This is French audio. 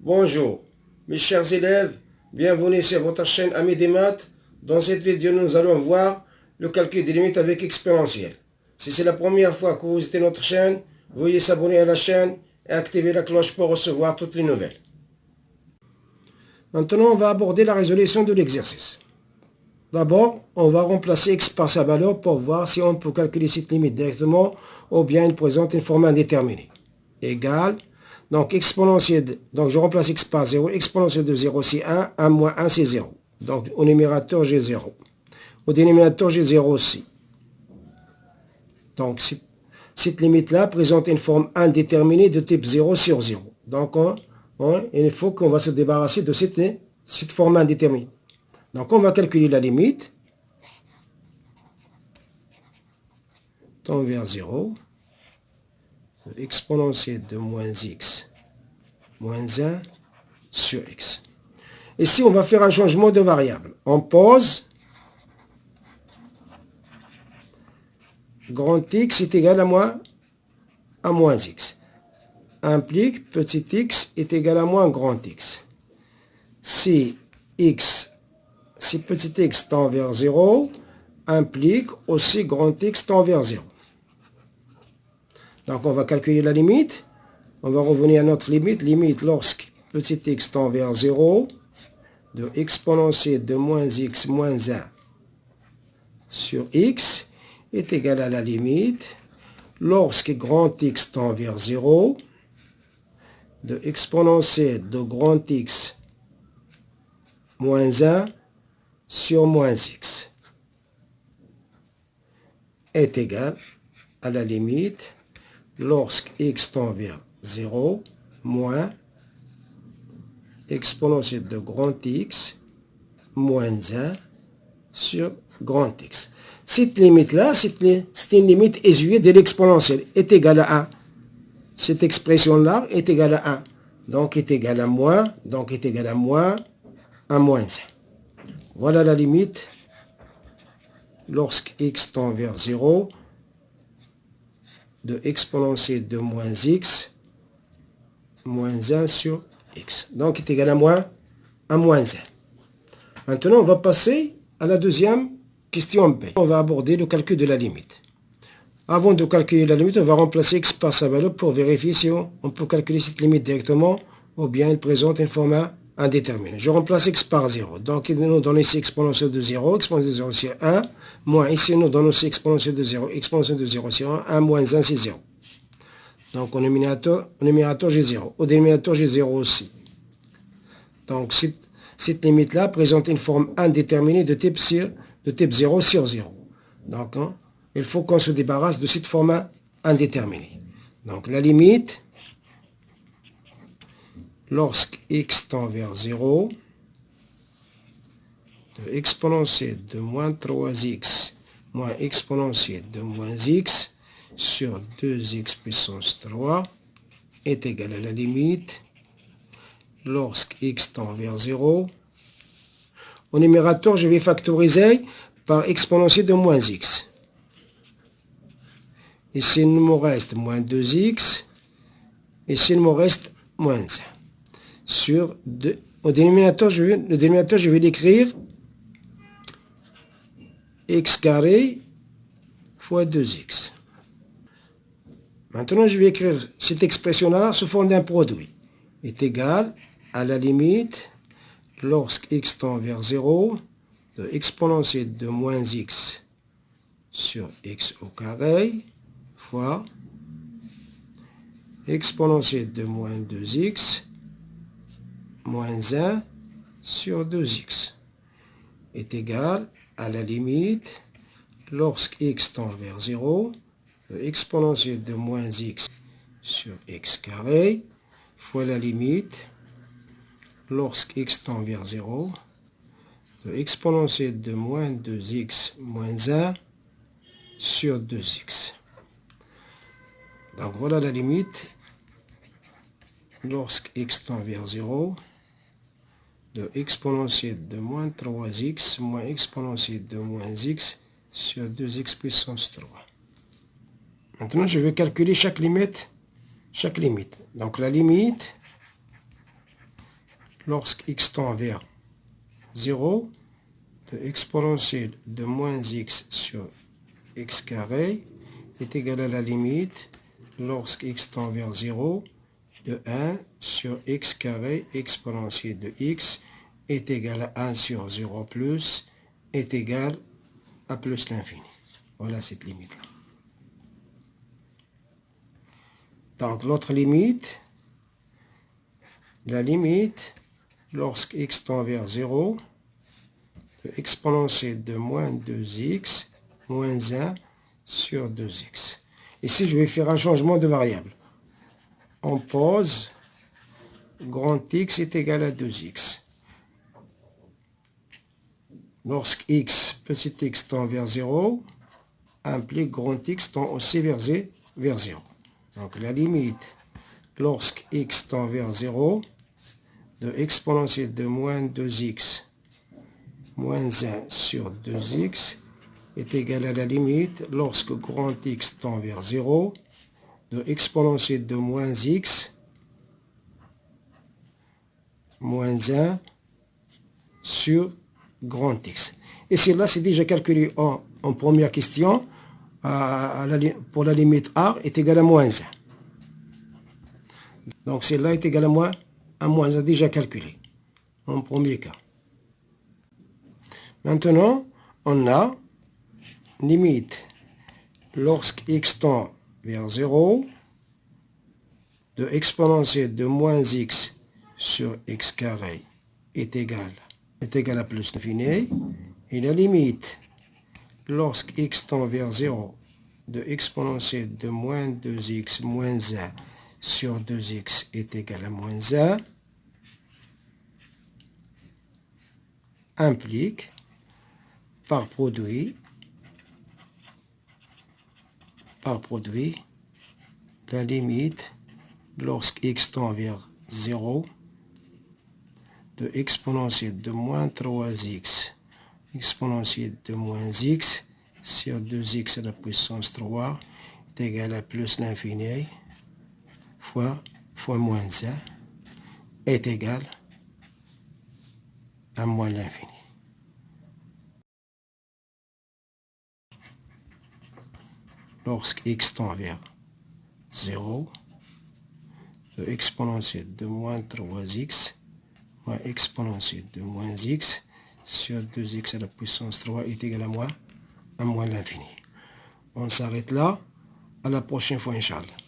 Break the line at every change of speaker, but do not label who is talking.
Bonjour, mes chers élèves, bienvenue sur votre chaîne Amis des maths. Dans cette vidéo, nous allons voir le calcul des limites avec exponentielle. Si c'est la première fois que vous visitez notre chaîne, veuillez s'abonner à la chaîne et activer la cloche pour recevoir toutes les nouvelles. Maintenant, on va aborder la résolution de l'exercice. D'abord, on va remplacer x par sa valeur pour voir si on peut calculer cette limite directement ou bien il présente une forme indéterminée. Égal. Donc, exponentielle, donc je remplace x par 0. Exponentielle de 0, c'est 1. 1 moins 1, c'est 0. Donc, au numérateur, j'ai 0. Au dénominateur, j'ai 0 aussi. Donc, cette limite-là présente une forme indéterminée de type 0 sur 0. Donc, il faut qu'on va se débarrasser de cette forme indéterminée. Donc, on va calculer la limite. Tend vers 0. Exponentielle de moins x moins 1 sur x. Ici, on va faire un changement de variable. On pose grand x est égal à moins x. Implique petit x est égal à moins grand x. Si petit x tend vers 0, implique aussi grand x tend vers 0. Donc, on va calculer la limite. On va revenir à notre limite. Limite lorsque petit x tend vers 0 de exponentielle de moins x moins 1 sur x est égal à la limite lorsque grand x tend vers 0 de exponentielle de grand x moins 1 sur moins x est égal à la limite lorsque x tend vers 0 moins exponentielle de grand x moins 1 sur grand x. Cette limite-là, c'est une limite isolée de l'exponentielle, est égale à 1. Cette expression-là est égale à 1. Donc, est égale à moins, donc est égale à moins 1. Voilà la limite lorsque x tend vers 0 de exponentielle de moins x moins 1 sur x. Donc, est égal à moins 1. Maintenant, on va passer à la deuxième question B. On va aborder le calcul de la limite. Avant de calculer la limite, on va remplacer x par sa valeur pour vérifier si on peut calculer cette limite directement ou bien elle présente une forme indéterminée. Je remplace x par 0. Donc, il nous donne ici exponentielle de 0. Exponentielle de 0, c'est 1. Moins ici, il nous donne aussi exponentielle de 0. Exponentielle de 0, c'est 1. 1 moins 1, c'est 0. Donc, au numérateur, j'ai 0. Au dénominateur, j'ai 0 aussi. Donc, cette limite-là présente une forme indéterminée de type 0 sur 0. Donc, il faut qu'on se débarrasse de cette forme indéterminée. Donc, la limite, lorsque x tend vers 0, de exponentielle de moins 3x moins exponentielle de moins x sur 2x puissance 3 est égal à la limite lorsque x tend vers 0. Au numérateur, je vais factoriser par exponentielle de moins x. Ici, il me reste moins 2x. Ici, il me reste moins 1. Sur 2. Au dénominateur, je vais l'écrire x carré fois 2x. Maintenant, je vais écrire cette expression-là sous forme d'un produit. Est égal à la limite lorsque x tend vers 0 de exponentielle de moins x sur x au carré fois exponentielle de moins 2x moins 1 sur 2x est égal à la limite lorsque x tend vers 0 de exponentielle de moins x sur x carré fois la limite lorsque x tend vers 0 de exponentielle de moins 2x moins 1 sur 2x. Donc voilà la limite lorsque x tend vers 0 de exponentielle de moins 3x moins exponentielle de moins x sur 2x puissance 3. Maintenant, je vais calculer chaque limite. Donc la limite lorsque x tend vers 0, de exponentielle de moins x sur x carré est égal à la limite lorsque x tend vers 0 de 1 sur x carré exponentielle de x est égal à 1 sur 0 plus est égal à plus l'infini. Voilà cette limite-là. Donc l'autre limite, la limite lorsque x tend vers 0 de exponentielle de moins 2x moins 1 sur 2x. Ici, je vais faire un changement de variable. On pose grand X est égal à 2x. Lorsque x, petit x tend vers 0, implique grand X tend aussi vers 0. Donc la limite, lorsque x tend vers 0, de exponentielle de moins 2x moins 1 sur 2x est égal à la limite lorsque grand X tend vers 0 de exponentielle de moins x moins 1 sur grand X. Et celle-là, c'est déjà calculé en première question pour la limite A est égale à moins 1. Donc celle-là est égale à moins 1 déjà calculé en premier cas. Maintenant, on a limite lorsque x tend vers 0 de exponentielle de moins x sur x carré est égal à plus l'infini, et la limite lorsque x tend vers 0 de exponentielle de moins 2x moins 1 sur 2x est égal à moins 1 implique par produit la limite lorsque x tend vers 0 de exponentielle de moins 3x exponentielle de moins x sur 2x à la puissance 3 est égal à plus l'infini fois moins 1 est égal à moins l'infini. Lorsque x tend vers 0, de exponentielle de moins 3x moins exponentielle de moins x sur 2x à la puissance 3 est égal à moins l'infini. On s'arrête là. À la prochaine fois, Inch'Allah.